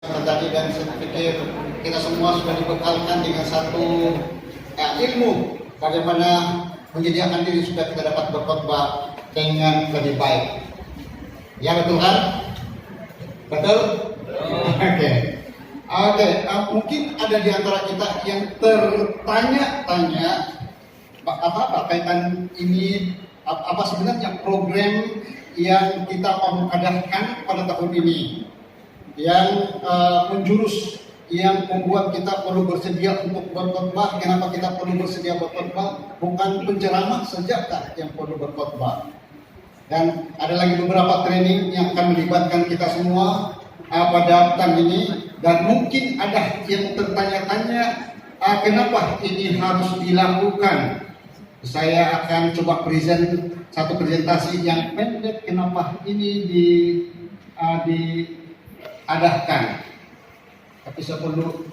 Tadi dan saya pikir kita semua sudah dibekalkan dengan satu ilmu bagaimana menyediakan diri supaya kita dapat berkhotbah dengan lebih baik. Ya betul kan? Betul? Oke. Mungkin ada di antara kita yang tertanya-tanya apa kaitan ini, apa sebenarnya program yang kita mau adakan pada tahun ini yang menjurus, yang membuat kita perlu bersedia untuk berkhotbah. Kenapa kita perlu bersedia berkhotbah? Bukan penceramah saja yang perlu berkhotbah. Dan ada lagi beberapa training yang akan melibatkan kita semua pada tahun ini. Dan mungkin ada yang tertanya-tanya, kenapa ini harus dilakukan? Saya akan coba satu presentasi yang pendek kenapa ini diadakan. Tapi saya perlu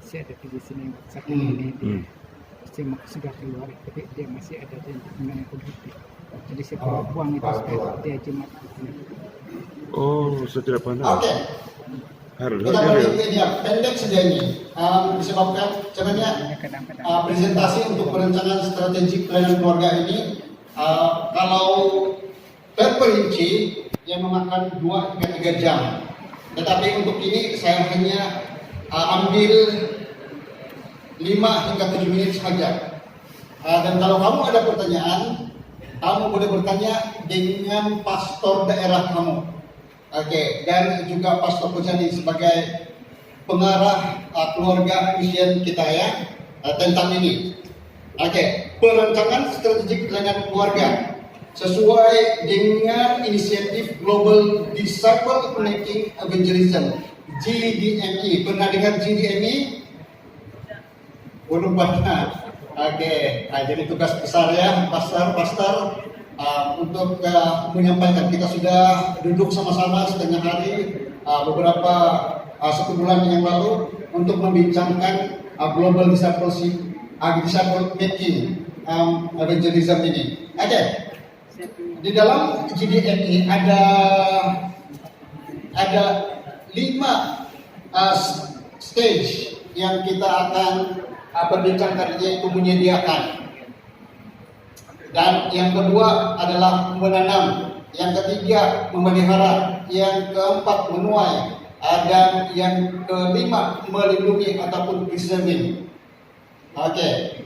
saya ada di sini saat ini saya sudah keluar tapi dia masih ada dengan politik, jadi saya perlu buang itu supaya dia jimat. Oh, saya tidak pandai. Oke. Kita media pendek saja ini disebabkan sebenarnya presentasi untuk perencanaan strategi pelayanan keluarga ini kalau terperinci yang memakan 2 hingga 3 jam. Tetapi untuk ini saya hanya ambil 5 hingga 7 menit saja. Dan kalau kamu ada pertanyaan, kamu boleh bertanya dengan pastor daerah kamu. Oke, dan juga Pastor Kojani sebagai pengarah keluarga misian kita ya tentang ini. Oke, perencanaan strategi pelayanan keluarga sesuai dengan inisiatif Global Disciple Making Evangelism GDME. Pernah dengar GDME? Belum pernah. Oke, jadi tugas besar ya, pastor untuk menyampaikan. Kita sudah duduk sama-sama setengah hari beberapa 1 bulan yang lalu untuk membincangkan Global Discipleship, Disciple Making Evangelism ini. Oke. Di dalam GDME ada 5 stage yang kita akan perbincangkan, yaitu menyediakan. Dan yang kedua adalah menanam, yang ketiga memelihara, yang keempat menuai, dan yang kelima melindungi ataupun preserving. Oke.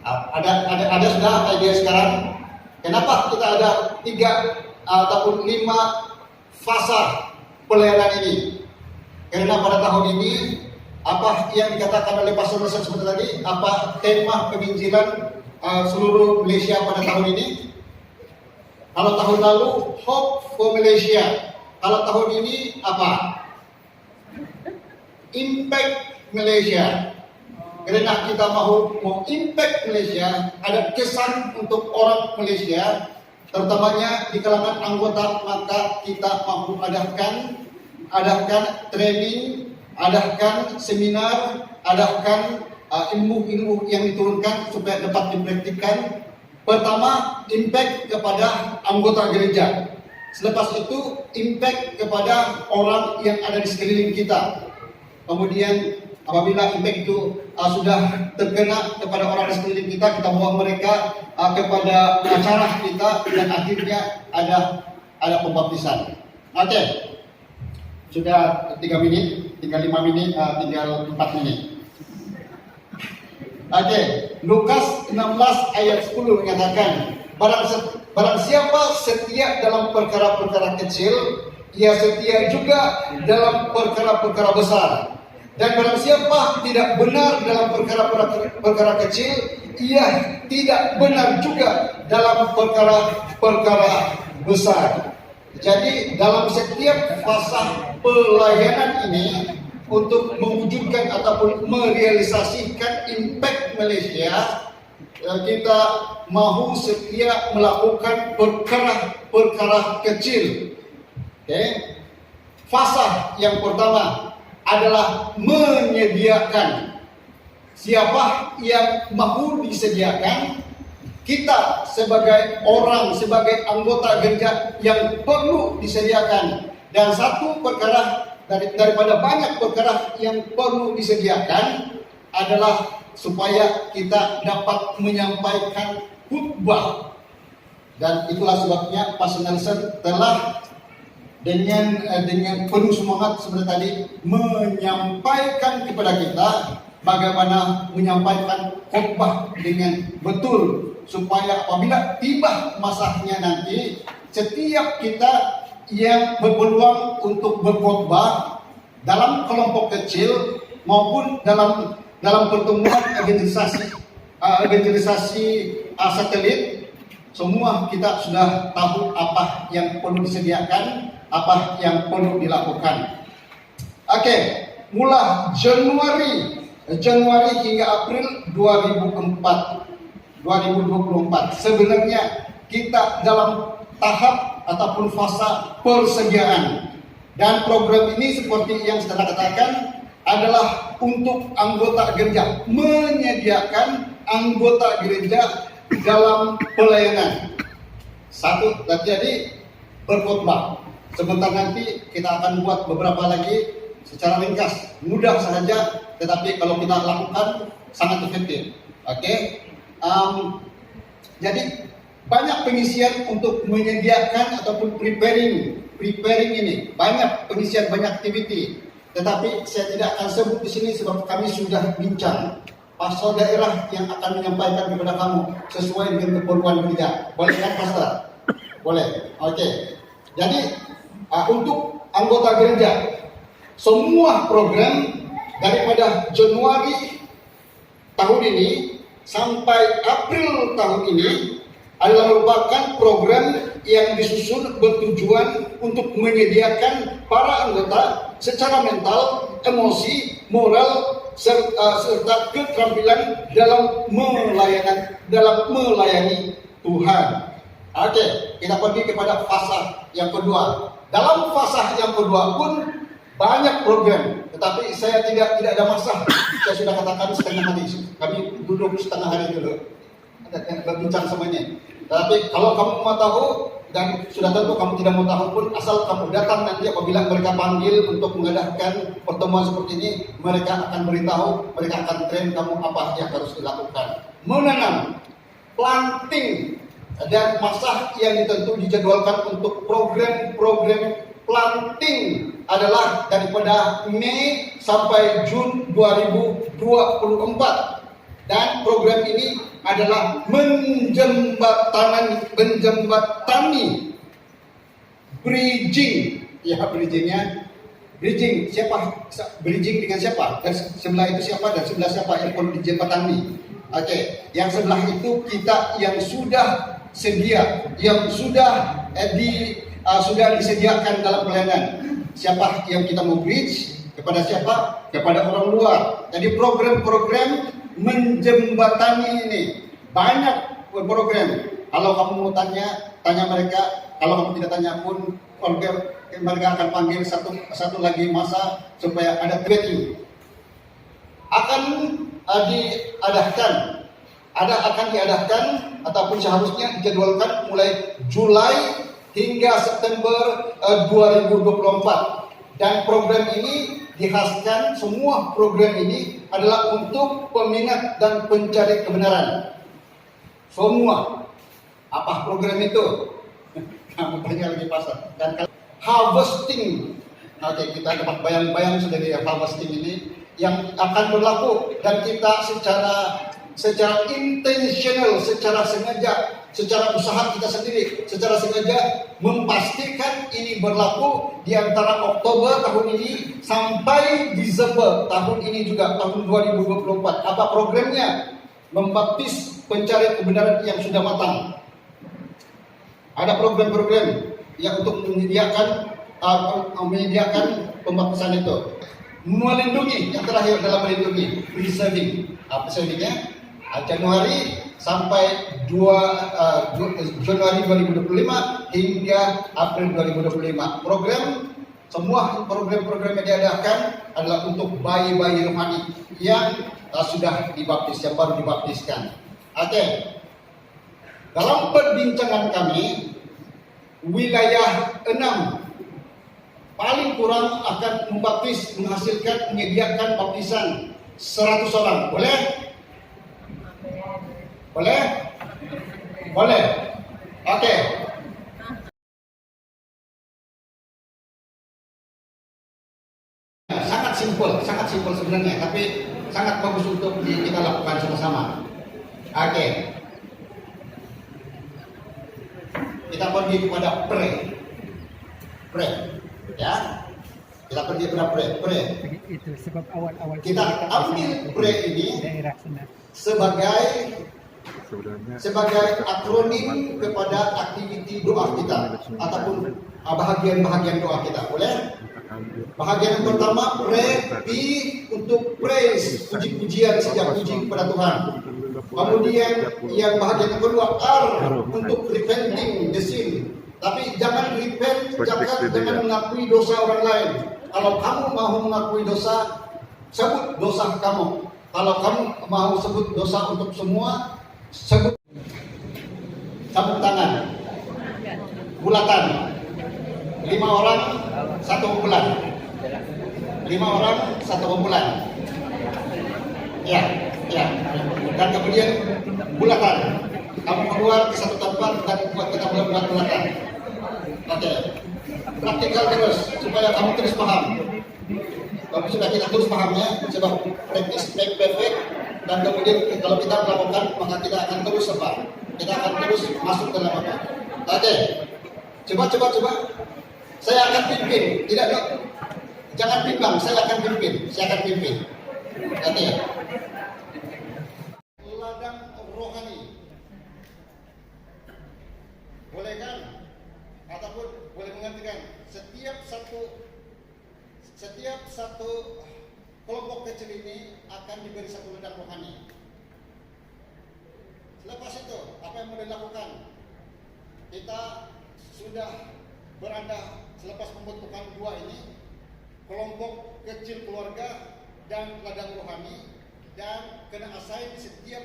Ada sudah idea sekarang? Kenapa kita ada 3 ataupun 5 fasa pelayanan ini? Karena pada tahun ini apa yang dikatakan oleh Pastor Nusa seperti tadi, apa tema penginjilan seluruh Malaysia pada tahun ini? Kalau tahun lalu Hope for Malaysia, kalau tahun ini apa? Impact Malaysia. Karena kita mau impact Malaysia, ada kesan untuk orang Malaysia, terutamanya di kalangan anggota, maka kita mau adakan training, adakan seminar, adakan ilmu-ilmu yang diturunkan supaya dapat dipraktikkan. Pertama, impact kepada anggota gereja. Selepas itu, impact kepada orang yang ada di sekeliling kita. Kemudian, apabila impact itu sudah terkena kepada orang di sekeliling kita, kita bawa mereka kepada acara kita, dan akhirnya ada pembaptisan. Oke. Sudah 3 menit, tinggal 5 menit, tinggal 4 menit. Oke, Lukas 16 ayat 10 menyatakan, barang siapa setia dalam perkara-perkara kecil, ia setia juga dalam perkara-perkara besar. Dan barang siapa tidak benar dalam perkara-perkara kecil, ia tidak benar juga dalam perkara-perkara besar. Jadi dalam setiap fasa pelayanan ini, untuk mewujudkan ataupun merealisasikan impact Malaysia, kita mahu setia melakukan perkara-perkara kecil. Oke. Fasa yang pertama adalah menyediakan. Siapa yang mahu disediakan? kita sebagai orang, sebagai anggota gereja yang perlu disediakan. Dan satu perkara daripada banyak perkara yang perlu disediakan adalah supaya kita dapat menyampaikan khutbah. Dan itulah sebabnya Pastor Nelson telah dengan penuh semangat seperti tadi menyampaikan kepada kita bagaimana menyampaikan khotbah dengan betul, supaya apabila tiba masanya nanti setiap kita yang berpeluang untuk berkhotbah dalam kelompok kecil maupun dalam pertemuan evangelisasi satelit, semua kita sudah tahu apa yang perlu disediakan, apa yang perlu dilakukan. Oke, mulai Januari hingga April 2024 sebenarnya kita dalam tahap ataupun fasa persediaan, dan program ini seperti yang saya katakan adalah untuk anggota gereja, menyediakan anggota gereja dalam pelayanan. Satu, jadi berkhotbah. Sebentar nanti kita akan buat beberapa lagi secara ringkas, mudah saja, tetapi kalau kita lakukan sangat efektif. Oke. Jadi banyak pengisian untuk menyediakan ataupun preparing ini, banyak pengisian, banyak activity. Tetapi saya tidak akan sebut di sini sebab kami sudah bincang. Pastor daerah yang akan menyampaikan kepada kamu sesuai dengan keperluan gereja. Boleh kan, Pastor? Boleh. Oke. Jadi untuk anggota gereja, semua program daripada Januari tahun ini sampai April tahun ini adalah merupakan program yang disusun bertujuan untuk menyediakan para anggota secara mental, emosi, moral, serta keterampilan dalam melayani Tuhan. Oke, kita pergi kepada fasa yang kedua. Dalam fasa yang kedua pun banyak program, tetapi saya tidak ada masa. Saya sudah katakan setengah hari. Kami duduk setengah hari dulu, berbincang semuanya. Tapi kalau kamu mau tahu, dan sudah tentu kamu tidak mau tahu pun, asal kamu datang nanti apabila mereka panggil untuk mengadakan pertemuan seperti ini, mereka akan beritahu, mereka akan train kamu apa yang harus dilakukan. Menanam, planting, dan masa yang ditentu dijadwalkan untuk program-program planting adalah daripada Mei sampai Jun 2024. Dan program ini adalah menjembatani bridging. Ya, bridging siapa? Bridging dengan siapa? Dan sebelah itu siapa dan sebelah siapa yang perlu dijembatani? Oke, yang sebelah itu kita yang sudah sedia, yang sudah disediakan dalam pelayanan. Siapa yang kita mau bridge? Kepada siapa? Kepada orang luar. Jadi program-program menjembatani ini banyak program. Kalau kamu mau tanya mereka. Kalau kamu tidak tanya pun, mereka akan panggil satu lagi masa supaya ada training. Akan diadakan ataupun seharusnya dijadwalkan mulai Juli hingga September 2024. Dan program ini dikhaskan, semua program ini adalah untuk peminat dan pencari kebenaran. Semua. Apa program itu? Kamu tanya lagi Pastor. Dan harvesting. Oke, kita dapat bayang-bayang sudah di harvesting ini yang akan berlaku, dan kita secara intentional, secara sengaja, secara usaha kita sendiri, secara sengaja memastikan ini berlaku di antara Oktober tahun ini sampai Desember tahun ini juga, tahun 2024. Apa programnya? Membaptis pencari kebenaran yang sudah matang. Ada program-program yang untuk menyediakan pembaptisan itu. Melindungi, yang terakhir adalah melindungi, preserving. Apa preservingnya? Januari sampai Januari 2025 hingga April 2025. Semua program-program yang diadakan adalah untuk bayi-bayi rohani yang sudah dibaptis, yang baru dibaptiskan. Oke. Dalam perbincangan kami, wilayah 6 paling kurang akan menyediakan baptisan 100 orang. Boleh? Boleh? Boleh. Oke. Sangat simpel sebenarnya, tapi sangat bagus untuk kita lakukan sama-sama. Oke. Kita pergi kepada pray, ya. Kita pergi kepada pray. Itu sebab awal-awal Kita ambil pray ini daerah sana. sebagai akronim kepada aktiviti doa kita ataupun bahagian-bahagian doa kita. Boleh? Bahagian yang pertama pray untuk praise, puji-pujian, sejak puji kepada Tuhan. Kemudian yang bahagian yang kedua R untuk repenting the sin. Tapi jangan repent, jangan mengakui dosa orang lain. Kalau kamu mau mengakui dosa, sebut dosa kamu. Kalau kamu mau sebut dosa untuk semua, sebut. Sabuk tangan, bulatan, 5 orang 1 kumpulan, 5 orang 1 kumpulan. Ya. Dan kemudian bulatan, kamu keluar ke satu tempat dan buat kita bulatan. Oke. Praktikal terus supaya kamu terus paham. Kalau sudah kita terus pahamnya, sebab practice make perfect, dan kemudian kalau kita melakukan maka kita akan terus kita akan terus masuk dalam apa. Oke. Coba. Saya akan pimpin, jangan bimbang, saya akan pimpin. Oke. Ladang rohani. Boleh kan? Ataupun boleh mengertikan setiap satu kelompok kecil ini akan diberi satu ladang rohani. Selepas itu, apa yang mau dilakukan? Kita sudah berada selepas pembentukan 2 ini, kelompok kecil keluarga dan ladang rohani, dan kena assign setiap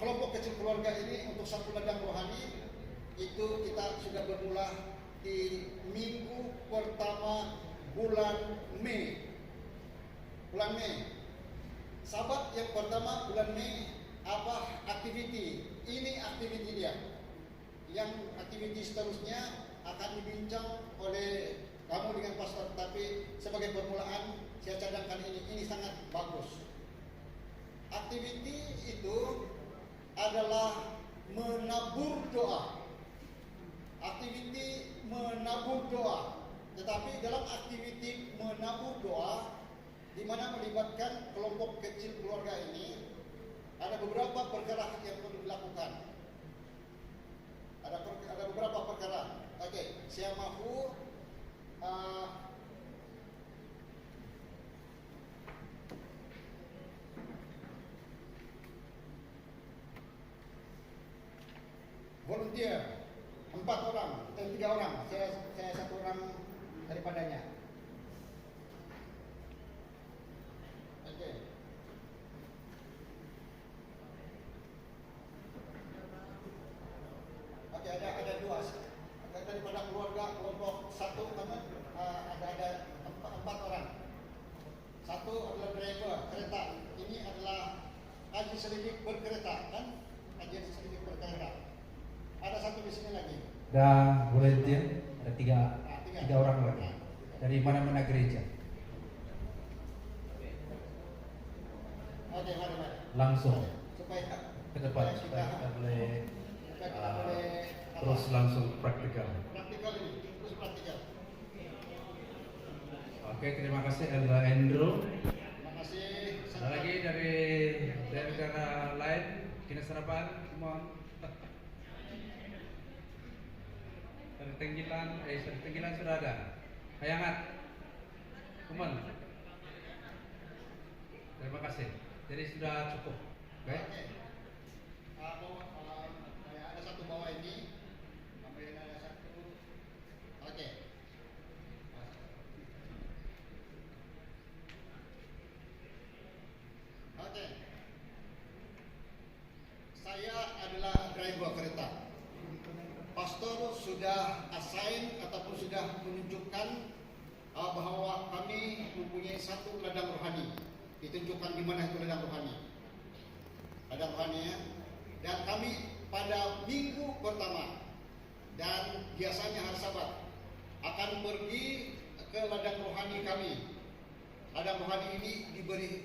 kelompok kecil keluarga ini untuk satu ladang rohani. Itu kita sudah bermula di minggu pertama bulan Mei. Sahabat, yang pertama bulan Mei, apa aktiviti? Ini aktiviti dia. Yang aktiviti seterusnya akan dibincang oleh kamu dengan pastor, tapi sebagai permulaan saya cadangkan ini sangat bagus. Aktiviti itu adalah menabur doa. Aktiviti menabur doa. Tetapi dalam aktiviti menabur doa, di mana melibatkan kelompok kecil keluarga ini, ada beberapa perkara yang perlu dilakukan. Ada beberapa perkara. Oke, saya mahu volunteer 3 orang. Saya 1 orang daripadanya. Oke. Oke, ada 2. Daripada keluarga kelompok 1 teman, ada 4 orang. 1 adalah driver kereta. Ini adalah haji selidik berkereta, kan? Haji selidik berkereta. Ada 1 di sini lagi. Ada volunteer, ada 3 orang lagi. Dari mana-mana gereja. Oke, mari. Langsung Supaya ke depan supaya kita boleh terus langsung praktikal. Praktikal ini, terus praktikal. Oke, terima kasih Elda Andrew. Terima kasih. Ada lagi dari negara lain, Kina Sarapan, semua. Dari Tenggilan sudah ada. Hayangat, Kuman. Terima kasih. Jadi sudah cukup. Baik. Oke. Ada 1 bawah ini. Kemudian ada 1. Oke. Oke. driver kereta. Pastor sudah assign ataupun sudah menunjukkan bahwa kami mempunyai satu ladang rohani. Ditunjukkan di mana itu ladang rohani. Ladang rohani ya. Dan kami pada minggu pertama dan biasanya hari Sabat akan pergi ke ladang rohani kami. Ladang rohani ini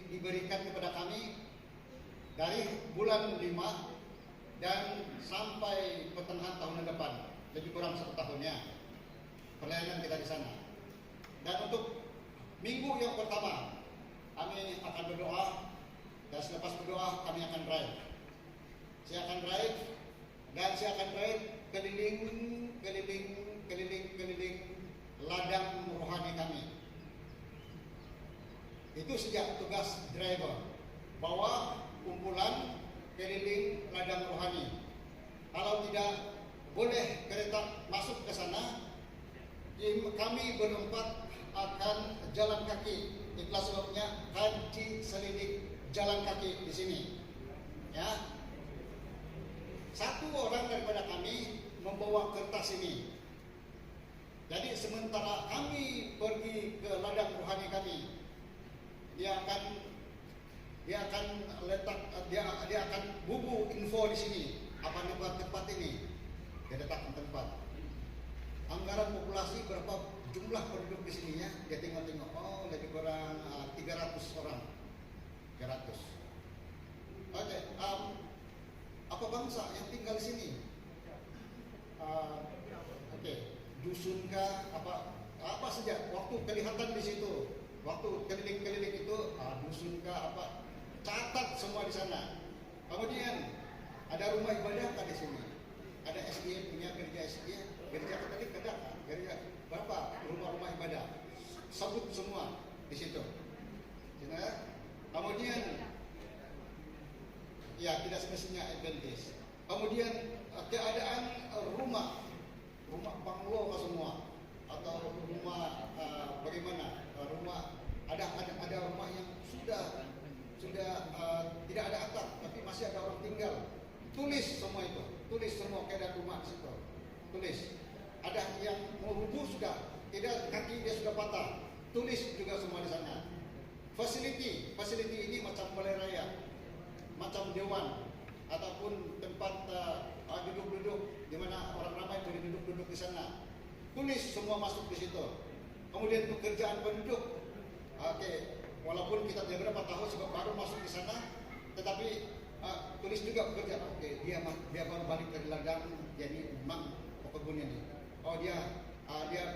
diberikan kepada kami dari bulan 5 dan sampai pertengahan tahun depan, lebih kurang 1 tahunnya pelayanan kita di sana. Dan untuk minggu yang pertama kami akan berdoa, dan selepas berdoa kami akan drive. Saya akan drive keliling ladang rohani kami. Itu sejak tugas driver, bawa kumpulan keliling ladang rohani. Kalau tidak boleh kereta masuk ke sana, kami berempat akan jalan kaki. Itulah sebabnya kaji selidik jalan kaki di sini. Ya, satu orang daripada kami membawa kertas ini. Jadi sementara kami pergi ke ladang rohani kami, dia akan bubu info di sini apa tempat ini. Dia letakkan tempat. Anggaran populasi berapa jumlah penduduk di sininya? Dia tengok-tengok, oh lebih kurang 300 orang. 300. Oke, apa bangsa yang tinggal di sini? Oke, dusunkah apa saja? Waktu kelihatan di situ, waktu keliling-keliling itu dusunkah apa? Catat semua di sana. Kemudian ada rumah ibadah di sini. Ada SDA punya gereja SDA, gereja Katolik ada kan? Gereja berapa rumah-rumah ibadah? Sebut semua di situ. Kemudian ya tidak semestinya Adventist. Kemudian keadaan rumah banglo semua atau rumah bagaimana? Rumah ada rumah yang sudah tidak ada atap tapi masih ada orang tinggal. Tulis semua itu, tulis semua keadaan rumah di situ. Tulis. Ada yang mau rubuh sudah, tidak kaki dia sudah patah. Tulis juga semua di sana. Facility ini macam balai raya, macam dewan ataupun tempat duduk-duduk di mana orang ramai boleh duduk-duduk di sana. Tulis semua masuk di situ. Kemudian pekerjaan penduduk. Oke, walaupun kita tidak berapa tahun sebab baru masuk di sana, tetapi tulis juga pekerjaan. Oke, dia baru balik dari ladang, jadi memang pekebunnya nih. Oh dia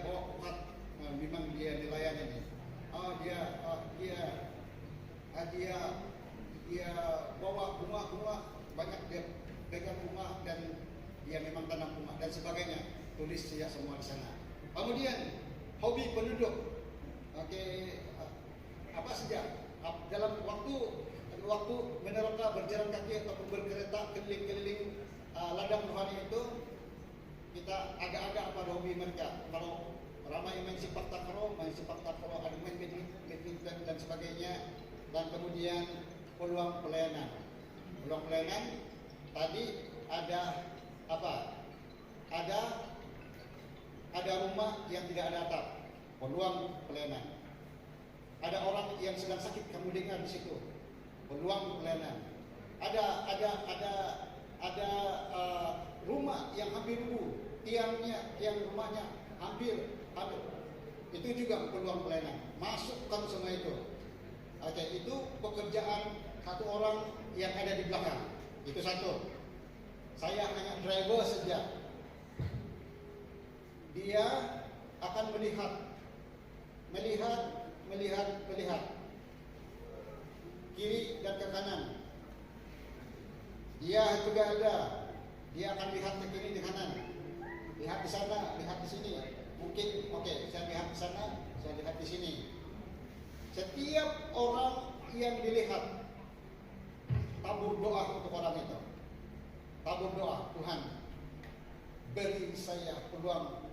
bawa kuat, memang dia nelayan ini. Oh dia bawa bunga banyak, dia pegang bunga dan dia memang tanam bunga dan sebagainya. Tulis saja semua di sana. Kemudian hobi penduduk. Oke, apa saja dalam waktu meneroka berjalan kaki ataupun berkereta keliling-keliling ladang rohani itu, kita agak-agak pada hobi mereka. Kalau ramai main sepak takraw, ada main badminton dan sebagainya. Dan kemudian peluang pelayanan tadi ada apa? Ada rumah yang tidak ada atap, peluang pelayanan. Ada orang yang sedang sakit, kamu dengar di situ, peluang pelayanan. Ada rumah yang hampir rubuh, tiang rumahnya hampir. Itu juga peluang pelayanan. Masukkan semua itu. Oke, itu pekerjaan satu orang yang ada di belakang. Itu satu. Saya hanya driver saja. Dia akan melihat kiri dan ke kanan. Dia juga ada. Dia akan lihat ke kiri, di kanan. Lihat di sana, lihat di sini. Mungkin, oke, saya lihat di sana, saya lihat di sini. Setiap orang yang dilihat, tabur doa untuk orang itu. Tabur doa, Tuhan, beri saya peluang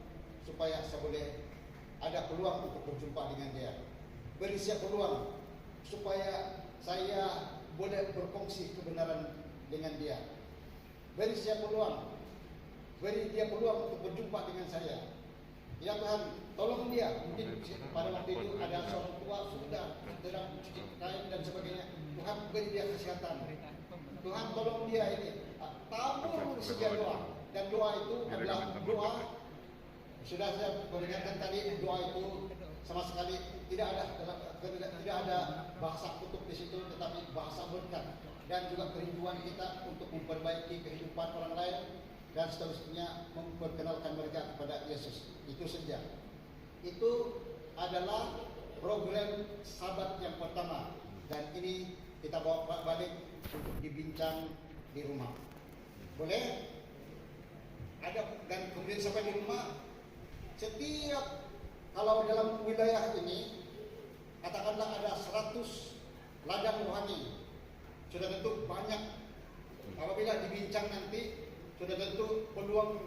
supaya saya boleh ada peluang untuk berjumpa dengan dia. Beri saya peluang supaya saya boleh berkongsi kebenaran dengan dia. beri saya peluang, beri dia peluang untuk berjumpa dengan saya. Ya Tuhan, tolong dia. Mungkin pada waktu itu ada seorang tua sudah sedang cuci kain dan sebagainya. Tuhan beri dia kesehatan. Tuhan tolong dia ini. Tabur sedia doa. Dan doa itu adalah doa. Sudah saya berikan tadi, doa itu sama sekali tidak ada bahasa kutuk di situ, tetapi bahasa berkat dan juga kerinduan kita untuk memperbaiki kehidupan orang lain dan seterusnya memperkenalkan mereka kepada Yesus. Itu saja. Itu adalah program sahabat yang pertama dan ini kita bawa balik untuk dibincang di rumah. Boleh? Ada dan kemudian sampai di rumah. Setiap kalau dalam wilayah ini katakanlah ada 100 ladang rohani, sudah tentu banyak. Apabila dibincang nanti sudah tentu peluang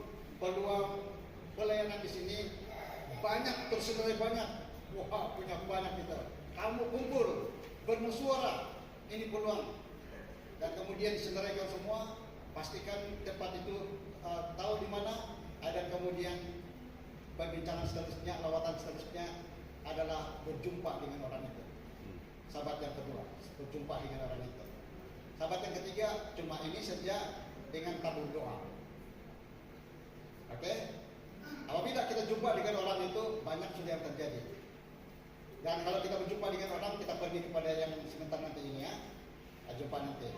pelayanan di sini banyak, tersedia banyak. Wah, punya banyak kita. Kamu kumpul bermusuara, ini peluang. Dan kemudian disenaraikan semua, pastikan tempat itu tahu di mana, dan kemudian perbincangan seterusnya, lawatan seterusnya adalah berjumpa dengan orang itu. Sahabat yang kedua, berjumpa dengan orang itu. Sahabat yang ketiga, cuma ini saja dengan tabur doa. Oke? Apabila kita jumpa dengan orang itu, banyak sudah yang terjadi. Dan kalau kita berjumpa dengan orang, kita pergi kepada yang sebentar nanti ini ya. Jumpa nanti.